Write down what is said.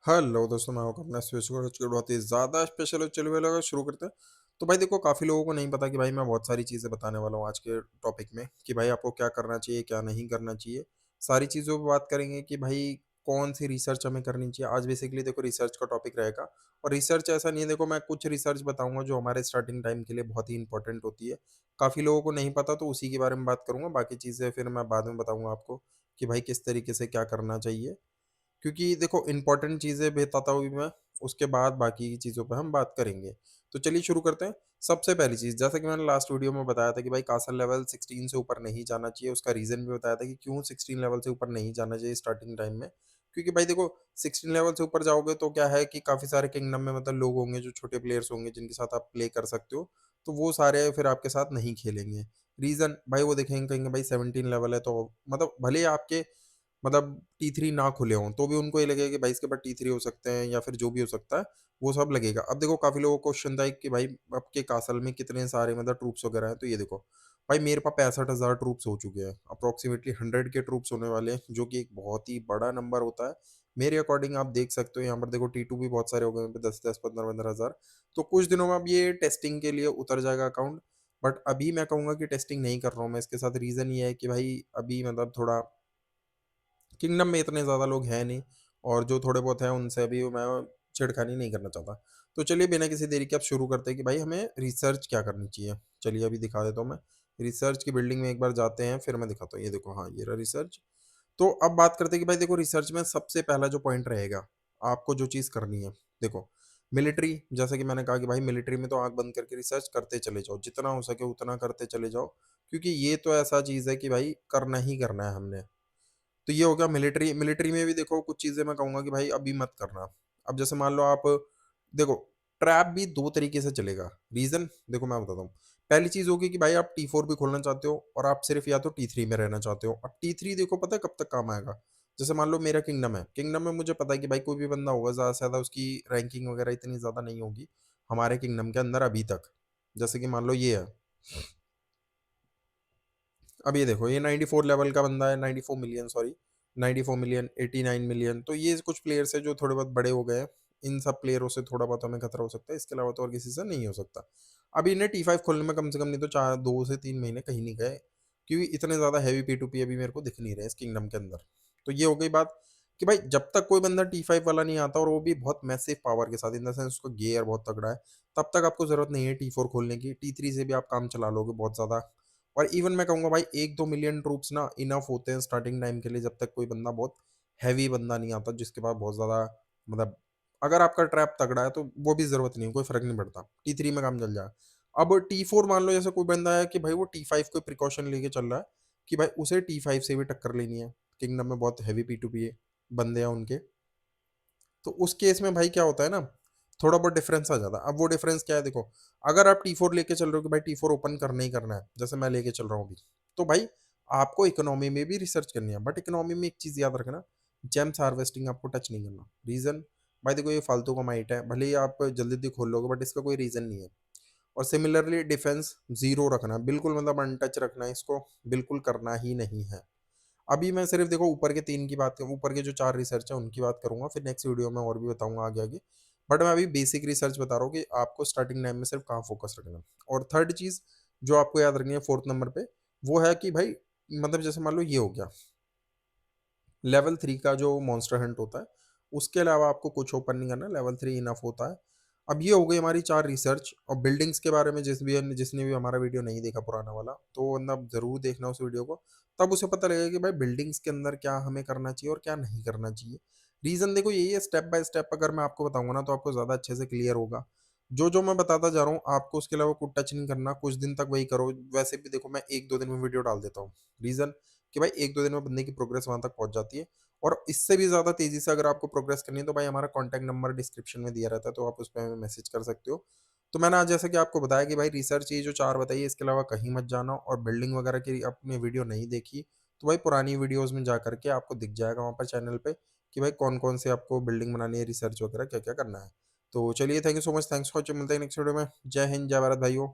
Hello दोस्तों, मैं आपका अपना स्विच कोच के बहुत ही ज़्यादा स्पेशल और चिल वाला शुरू करते हैं। तो भाई देखो, काफ़ी लोगों को नहीं पता कि भाई मैं बहुत सारी चीज़ें बताने वाला हूँ आज के टॉपिक में कि भाई आपको क्या करना चाहिए, क्या नहीं करना चाहिए। सारी चीज़ों पे बात करेंगे कि भाई कौन सी रिसर्च हमें करनी चाहिए। आज बेसिकली देखो रिसर्च का टॉपिक रहेगा। और रिसर्च ऐसा नहीं है, देखो मैं कुछ रिसर्च बताऊँगा जो हमारे स्टार्टिंग टाइम के लिए बहुत ही इंपॉर्टेंट होती है। काफ़ी लोगों को नहीं पता, तो उसी के बारे में बात करूँगा। बाकी चीज़ें फिर मैं बाद में बताऊँगा आपको कि भाई किस तरीके से क्या करना चाहिए। क्योंकि देखो इम्पोर्टेंट चीज़ें बताता हूँ मैं, उसके बाद बाकी की चीज़ों पे हम बात करेंगे। तो चलिए शुरू करते हैं। सबसे पहली चीज़, जैसा कि मैंने लास्ट वीडियो में बताया था कि भाई कासल लेवल 16 से ऊपर नहीं जाना चाहिए, उसका रीज़न भी बताया था कि क्यों 16 लेवल से ऊपर नहीं जाना चाहिए स्टार्टिंग टाइम में। क्योंकि भाई देखो 16 लेवल से ऊपर जाओगे तो क्या है कि काफ़ी सारे किंगडम में मतलब लोग होंगे जो छोटे प्लेयर्स होंगे जिनके साथ आप प्ले कर सकते हो, तो वो सारे फिर आपके साथ नहीं खेलेंगे। रीज़न भाई वो देखेंगे, कहेंगे भाई 17 लेवल है तो मतलब भले ही आपके मतलब T3 ना खुले हों, तो भी उनको ये लगेगा कि भाई इसके बाद T3 हो सकते हैं या फिर जो भी हो सकता है, वो सब लगेगा। अब देखो काफ़ी लोगों को क्वेश्चन था कि भाई आपके कासल में कितने सारे मतलब ट्रूप्स वगैरह हैं, तो ये देखो, भाई मेरे पास 65,000 ट्रूप्स हो चुके हैं। अप्रॉक्सिमेटली 100 के ट्रूप्स होने वाले हैं, जो कि एक बहुत ही बड़ा नंबर होता है। मेरे अकॉर्डिंग आप देख सकते हो यहाँ पर देखो T2 भी बहुत सारे हो गए हैं, 10-10, 15-15 हज़ार। तो कुछ दिनों में अब ये टेस्टिंग के लिए उतर जाएगा अकाउंट। बट अभी मैं कहूँगा कि टेस्टिंग नहीं कर रहा हूँ मैं इसके साथ। रीज़न ये है कि भाई अभी मतलब थोड़ा किंगडम में इतने ज़्यादा लोग हैं नहीं, और जो थोड़े बहुत हैं उनसे भी मैं छेड़खानी नहीं करना चाहता। तो चलिए बिना किसी देरी के अब शुरू करते हैं कि भाई हमें रिसर्च क्या करनी चाहिए। चलिए अभी दिखा देता हूँ मैं। रिसर्च की बिल्डिंग में एक बार जाते हैं, फिर मैं दिखाता हूँ। ये देखो, हाँ ये रहा रिसर्च। तो अब बात करते हैं कि भाई देखो रिसर्च में सबसे पहला जो पॉइंट रहेगा, आपको जो चीज़ करनी है, देखो मिलिट्री, जैसा कि मैंने कहा कि भाई मिलिट्री में तो आँख बंद करके रिसर्च करते चले जाओ, जितना हो सके उतना करते चले जाओ। क्योंकि ये तो ऐसा चीज़ है कि भाई करना ही करना है हमने। तो ये हो गया मिलिट्री। मिलिट्री में भी देखो कुछ चीज़ें मैं कहूँगा कि भाई अभी मत करना। अब जैसे मान लो आप देखो, ट्रैप भी 2 तरीके से चलेगा। रीज़न देखो मैं बताता हूँ। पहली चीज़ होगी कि भाई आप T4 भी खोलना चाहते हो और आप सिर्फ़ या तो T3 में रहना चाहते हो। अब T3 देखो पता है कब तक काम आएगा? जैसे मान लो मेरा किंगडम है। किंगडम में मुझे पता है कि भाई कोई भी बंदा होगा ज़्यादा से ज़्यादा उसकी रैंकिंग वग़ैरह इतनी ज़्यादा नहीं होगी, हमारे किंगडम के अंदर अभी तक। जैसे कि मान लो ये है। अब ये देखो, ये 94 लेवल का बंदा है, 94 मिलियन सॉरी, 94 मिलियन, 89 मिलियन। तो ये कुछ प्लेयर्स हैं जो थोड़े बहुत बड़े हो गए हैं। इन सब प्लेयरों से थोड़ा बहुत हमें खतरा हो सकता है, इसके अलावा तो और किसी से नहीं हो सकता। अब इन्हें T5 खोलने में कम से कम नहीं तो 4 2 से 3 महीने कहीं नहीं गए, क्योंकि इतने ज़्यादा हेवी P2P अभी मेरे को दिख नहीं रहे इस किंगडम के अंदर। तो ये हो गई बात कि भाई जब तक कोई बंदा T5 वाला नहीं आता और वो भी बहुत मैसिव पावर के साथ, इन द सेंस उसका गियर बहुत तगड़ा है, तब तक आपको ज़रूरत नहीं है T4 खोलने की। T3 से भी आप काम चला लोगे बहुत ज़्यादा। और इवन मैं कहूँगा भाई 1-2 मिलियन ट्रूप्स ना इनफ होते हैं स्टार्टिंग टाइम के लिए, जब तक कोई बंदा बहुत हैवी बंदा नहीं आता जिसके पास बहुत ज़्यादा मतलब, अगर आपका ट्रैप तगड़ा है तो वो भी ज़रूरत नहीं है, कोई फ़र्क नहीं पड़ता। T3 में काम चल जाएगा। अब T4 मान लो जैसे कोई बंदा है कि भाई वो T5 कोई प्रिकॉशन लेके चल रहा है कि भाई उसे T5 से भी टक्कर लेनी है। किंगडम में बहुत हेवी P2P है, बंदे हैं उनके। तो उस केस में भाई क्या होता है ना, थोड़ा बहुत डिफरेंस आ जाता है। अब वो डिफरेंस क्या है देखो, अगर आप T4 लेके चल रहे हो कि भाई T4 ओपन करना ही करना है, जैसे मैं लेके चल रहा हूँ अभी, तो भाई आपको इकोनॉमी में भी रिसर्च करनी है। बट इकोनॉमी में एक चीज़ याद रखना, जेम्स हार्वेस्टिंग आपको टच नहीं करना। रीज़न भाई देखो ये फालतू का माइट है, भले ही आप जल्दी जल्दी खोल लोगे बट इसका कोई रीज़न नहीं है। और सिमिलरली डिफेंस ज़ीरो रखना, बिल्कुल मतलब अनटच रखना है इसको, बिल्कुल करना ही नहीं है। अभी मैं सिर्फ देखो ऊपर के 3 की बात करूँ, ऊपर के जो 4 रिसर्च है उनकी बात करूँगा, फिर नेक्स्ट वीडियो में और भी बताऊँगा आगे-आगे। बट मैं अभी बेसिक रिसर्च बता रहा हूँ कि आपको स्टार्टिंग टाइम में सिर्फ कहाँ फ़ोकस रखना है। और थर्ड चीज़ जो आपको याद रखनी है 4th नंबर पे, वो है कि भाई मतलब जैसे मान लो ये हो गया, लेवल 3 का जो मॉन्स्टर हंट होता है, उसके अलावा आपको कुछ ओपन नहीं करना, लेवल 3 इनफ होता है। अब ये हो गई हमारी 4 रिसर्च। और बिल्डिंग्स के बारे में जिसने भी हमारा वीडियो नहीं देखा पुराना वाला, तो मतलब ज़रूर देखना उस वीडियो को। तब उसे पता लगेगा कि भाई बिल्डिंग्स के अंदर क्या हमें करना चाहिए और क्या नहीं करना चाहिए। रीज़न देखो यही है, स्टेप बाय स्टेप अगर मैं आपको बताऊँगा ना तो आपको ज़्यादा अच्छे से क्लियर होगा। जो मैं बताता जा रहा हूँ आपको उसके अलावा कुछ टच नहीं करना, कुछ दिन तक वही करो। वैसे भी देखो मैं 1-2 दिन में वीडियो डाल देता हूँ। रीज़न कि भाई 1-2 दिन में बंदे की प्रोग्रेस वहाँ तक पहुँच जाती है। और इससे भी ज़्यादा तेज़ी से अगर आपको प्रोग्रेस करनी है तो भाई हमारा कॉन्टैक्ट नंबर डिस्क्रिप्शन में दिया रहता है, तो आप उस पे हमें मैसेज कर सकते हो। तो मैंने आज जैसा कि आपको बताया कि भाई रिसर्च ये जो 4 बताई है इसके अलावा कहीं मत जाना, और बिल्डिंग वगैरह की आपने वीडियो नहीं देखी, तो भाई पुरानी वीडियोज़ में जाकर के आपको दिख जाएगा वहाँ पर चैनल पे कि भाई कौन-कौन से आपको बिल्डिंग बनानी है, रिसर्च वगैरह क्या-क्या करना है। तो चलिए thank you so much, thanks for watching, मिलते हैं नेक्स्ट वीडियो में। जय हिंद, जय भारत भाइयों।